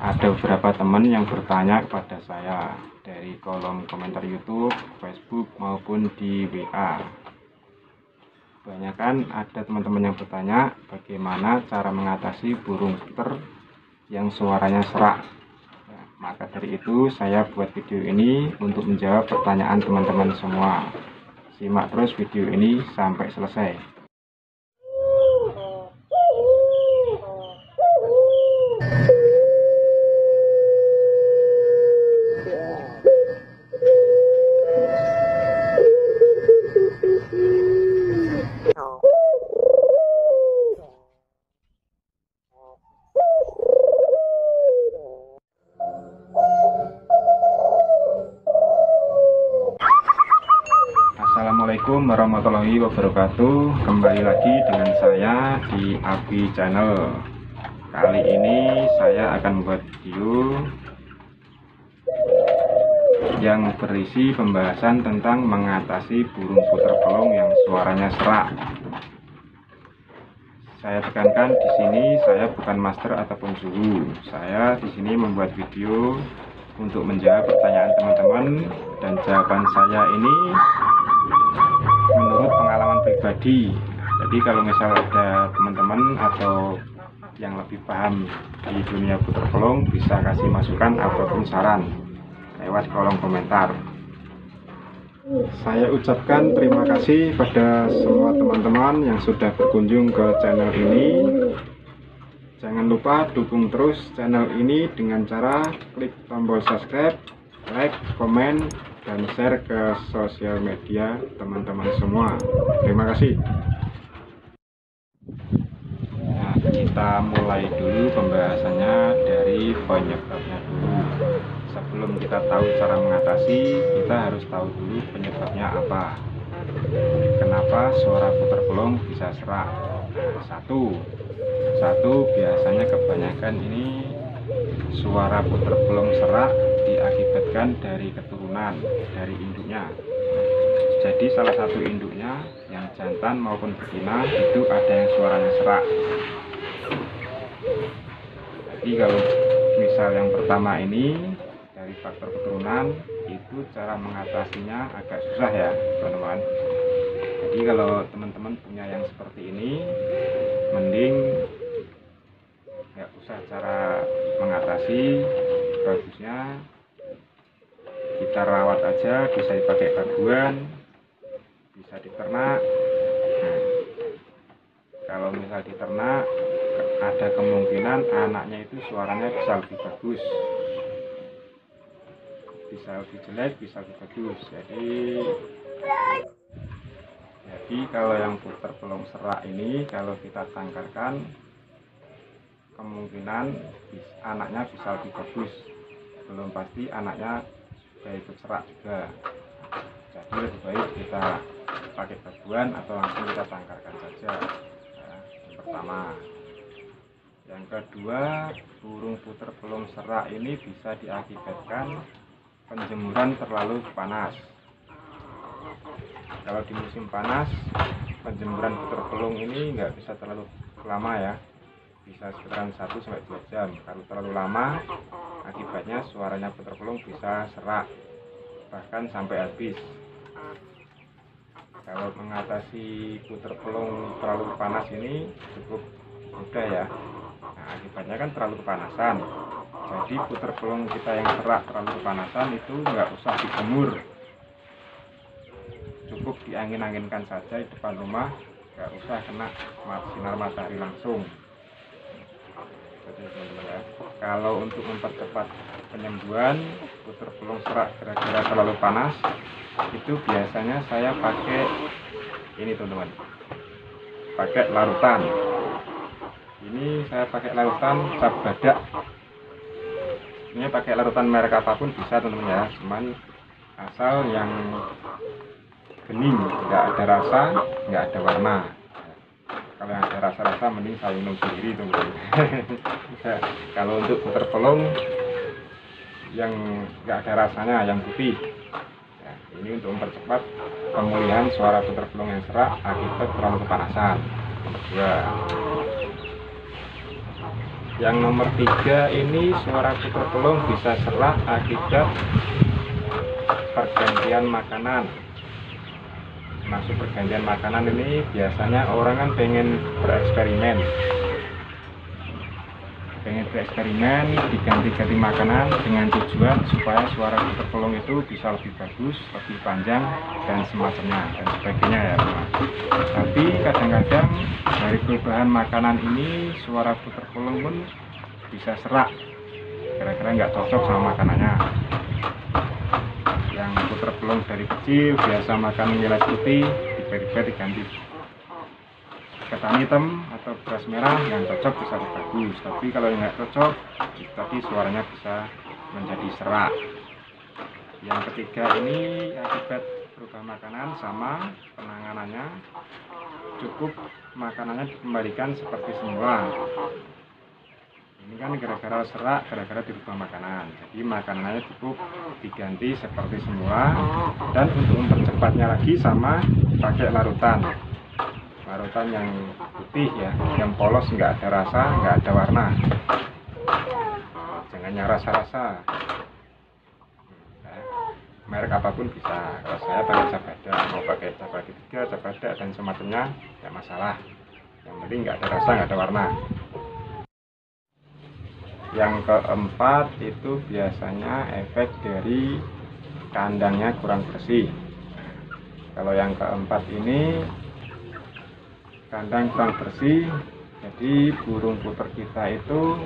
ada beberapa teman yang bertanya kepada saya dari kolom komentar YouTube, Facebook maupun di WA. Kebanyakan ada teman-teman yang bertanya bagaimana cara mengatasi burung puter yang suaranya serak. Nah, maka dari itu saya buat video ini untuk menjawab pertanyaan teman-teman semua. Simak terus video ini sampai selesai. Assalamualaikum warahmatullahi wabarakatuh. Kembali lagi dengan saya di Abi Channel. Kali ini saya akan membuat video yang berisi pembahasan tentang mengatasi burung puter pelung yang suaranya serak. Saya tekankan di sini saya bukan master ataupun suhu. Saya di sini membuat video untuk menjawab pertanyaan teman-teman, dan jawaban saya ini menurut pengalaman pribadi. Jadi kalau misal ada teman-teman atau yang lebih paham di dunia puter pelung, bisa kasih masukan ataupun saran lewat kolom komentar. Saya ucapkan terima kasih pada semua teman-teman yang sudah berkunjung ke channel ini. Jangan lupa dukung terus channel ini dengan cara klik tombol subscribe, like, komen, dan share ke sosial media teman-teman semua. Terima kasih. Nah, kita mulai dulu pembahasannya dari penyebabnya dulu. Sebelum kita tahu cara mengatasi, kita harus tahu dulu penyebabnya apa. Kenapa suara puter pelung bisa serak? Satu, biasanya kebanyakan ini suara puter pelung serak diakibatkan dari keturunan, dari induknya. Jadi salah satu induknya yang jantan maupun betina itu ada yang suaranya serak. Jadi kalau misal yang pertama ini dari faktor keturunan, itu cara mengatasinya agak susah ya teman-teman. Jadi kalau teman-teman punya yang seperti ini, mending nggak usah cara mengatasi. Bagusnya kita rawat aja, bisa dipakai baguan, bisa diternak. Nah, kalau misal diternak, ada kemungkinan anaknya itu suaranya bisa lebih bagus, bisa lebih jelek, bisa lebih bagus. Jadi kalau yang puter pelung serak ini, kalau kita tangkarkan, kemungkinan anaknya bisa lebih bagus. Belum pasti anaknya ikut serak juga. Jadi lebih baik kita pakai baguan atau langsung kita tangkarkan saja. Nah, yang pertama. Yang kedua, burung puter pelung serak ini bisa diakibatkan penjemuran terlalu panas. Kalau di musim panas, penjemuran puter pelung ini nggak bisa terlalu lama ya, bisa sekitaran 1-2 jam. Kalau terlalu lama, akibatnya suaranya puter pelung bisa serak, bahkan sampai habis. Kalau mengatasi puter pelung terlalu panas ini cukup mudah ya. Nah, akibatnya kan terlalu kepanasan. Jadi puter pelung kita yang serak terlalu kepanasan itu nggak usah dijemur, cukup diangin-anginkan saja di depan rumah, nggak usah kena sinar matahari langsung. Ya. Kalau untuk mempercepat penyembuhan puter pelung serak gara-gara terlalu panas, itu biasanya saya pakai ini teman-teman, pakai larutan. Ini saya pakai larutan cap badak. Ini pakai larutan merek apapun bisa teman-teman ya, cuman asal yang bening, nggak ada rasa, nggak ada warna. Kalau yang ada rasa-rasa mending saya minum sendiri teman-teman. Kalau untuk puter pelung yang nggak ada rasanya, yang putih ya, ini untuk mempercepat pemulihan suara puter pelung yang serak akibat terlalu kepanasan. Nomor 2. Yang nomor 3 ini suara puter pelung bisa serak akibat pergantian makanan. Maksud pergantian makanan ini biasanya orang kan pengen bereksperimen diganti-ganti makanan dengan tujuan supaya suara puter pelung itu bisa lebih bagus, lebih panjang dan semacamnya dan sebagainya ya. Tapi kadang-kadang dari perubahan makanan ini suara puter pelung pun bisa serak, kira-kira nggak cocok sama makanannya. Yang puter pelung dari kecil biasa makan millet putih, tiba-tiba diganti ketan hitam atau beras merah, yang cocok bisa bagus, tapi kalau yang nggak cocok tadi suaranya bisa menjadi serak. Yang ketiga ini akibat perubahan makanan, sama penanganannya cukup makanannya dikembalikan seperti semula. Ini kan gara-gara serak, gara-gara dirubah makanan, jadi makanannya cukup diganti seperti semula. Dan untuk mempercepatnya lagi sama pakai larutan yang putih ya, yang polos, nggak ada rasa, nggak ada warna, jangan yang rasa-rasa. Merek apapun bisa, kalau saya pakai Cabada, mau pakai Cabada 3, Cabada dan semacamnya, nggak masalah, yang penting nggak ada rasa, nggak ada warna. Yang keempat itu biasanya efek dari kandangnya kurang bersih. Kalau yang keempat ini kandang kurang bersih, jadi burung puter kita itu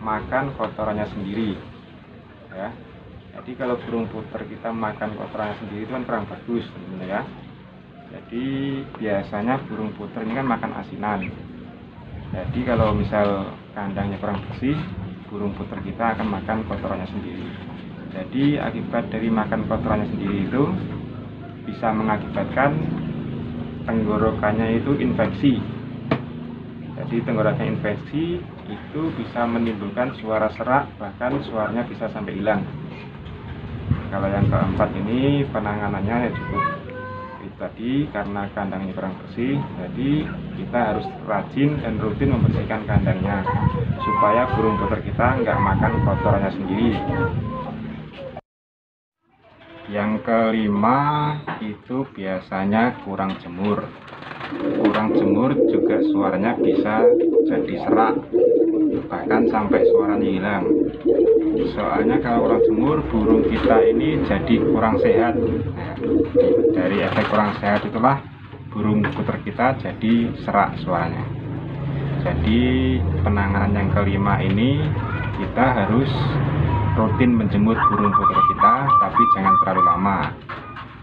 makan kotorannya sendiri ya. Jadi kalau burung puter kita makan kotorannya sendiri itu kan kurang bagus ya. Jadi biasanya burung puter ini kan makan asinan. Jadi kalau misal kandangnya kurang bersih, burung puter kita akan makan kotorannya sendiri. Jadi akibat dari makan kotorannya sendiri itu bisa mengakibatkan tenggorokannya itu infeksi. Jadi tenggorokannya infeksi itu bisa menimbulkan suara serak, bahkan suaranya bisa sampai hilang. Kalau yang keempat ini penanganannya ya cukup tadi, karena kandangnya kurang bersih, jadi kita harus rajin dan rutin membersihkan kandangnya supaya burung puter kita nggak makan kotorannya sendiri. Yang kelima itu biasanya kurang jemur. Kurang jemur juga suaranya bisa jadi serak, bahkan sampai suaranya hilang. Soalnya kalau kurang jemur, burung kita ini jadi kurang sehat. Nah, dari efek kurang sehat itulah burung puter kita jadi serak suaranya. Jadi penanganan yang kelima ini kita harus rutin menjemur burung puter kita, tapi jangan terlalu lama.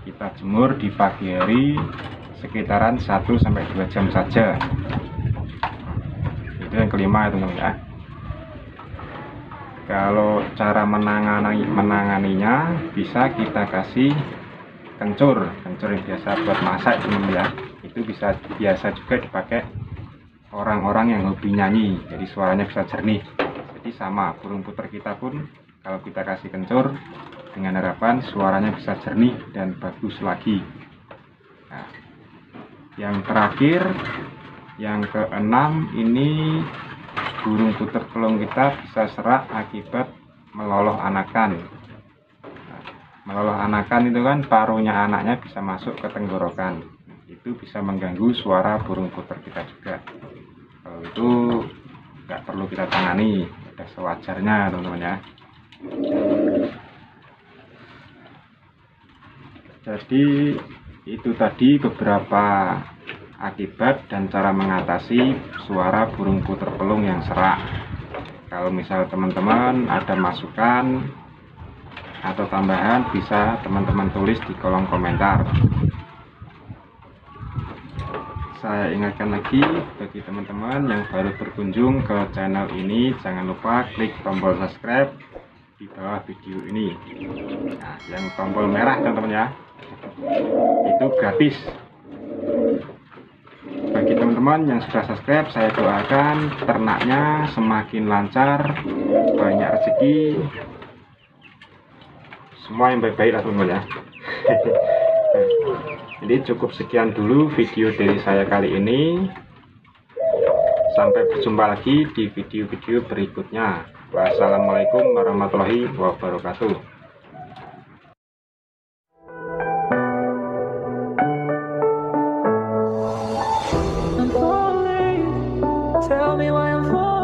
Kita jemur di pagi hari sekitaran 1-2 jam saja. Itu yang kelima ya teman-teman ya. Kalau cara menanganinya bisa kita kasih kencur yang biasa buat masak teman-teman ya. Itu biasa juga dipakai orang-orang yang hobi nyanyi, jadi suaranya bisa jernih. Jadi sama burung puter kita pun kalau kita kasih kencur, dengan harapan suaranya bisa jernih dan bagus lagi. Nah, yang terakhir, yang keenam ini burung puter pelung kita bisa serak akibat meloloh anakan. Nah, meloloh anakan itu kan paruhnya anaknya bisa masuk ke tenggorokan. Itu bisa mengganggu suara burung puter kita juga. Kalau itu nggak perlu kita tangani, udah sewajarnya teman-teman ya. Jadi itu tadi beberapa akibat dan cara mengatasi suara burung puter pelung yang serak. Kalau misal teman-teman ada masukan atau tambahan, bisa teman-teman tulis di kolom komentar. Saya ingatkan lagi bagi teman-teman yang baru berkunjung ke channel ini, jangan lupa klik tombol subscribe di bawah video ini. Nah, yang tombol merah teman-teman ya, itu gratis. Bagi teman-teman yang sudah subscribe, saya doakan ternaknya semakin lancar, banyak rezeki, semua yang baik-baik lah teman-teman ya. Jadi cukup sekian dulu video dari saya kali ini. Sampai berjumpa lagi di video-video berikutnya. Wassalamualaikum warahmatullahi wabarakatuh. I'm falling. Tell me why I'm falling.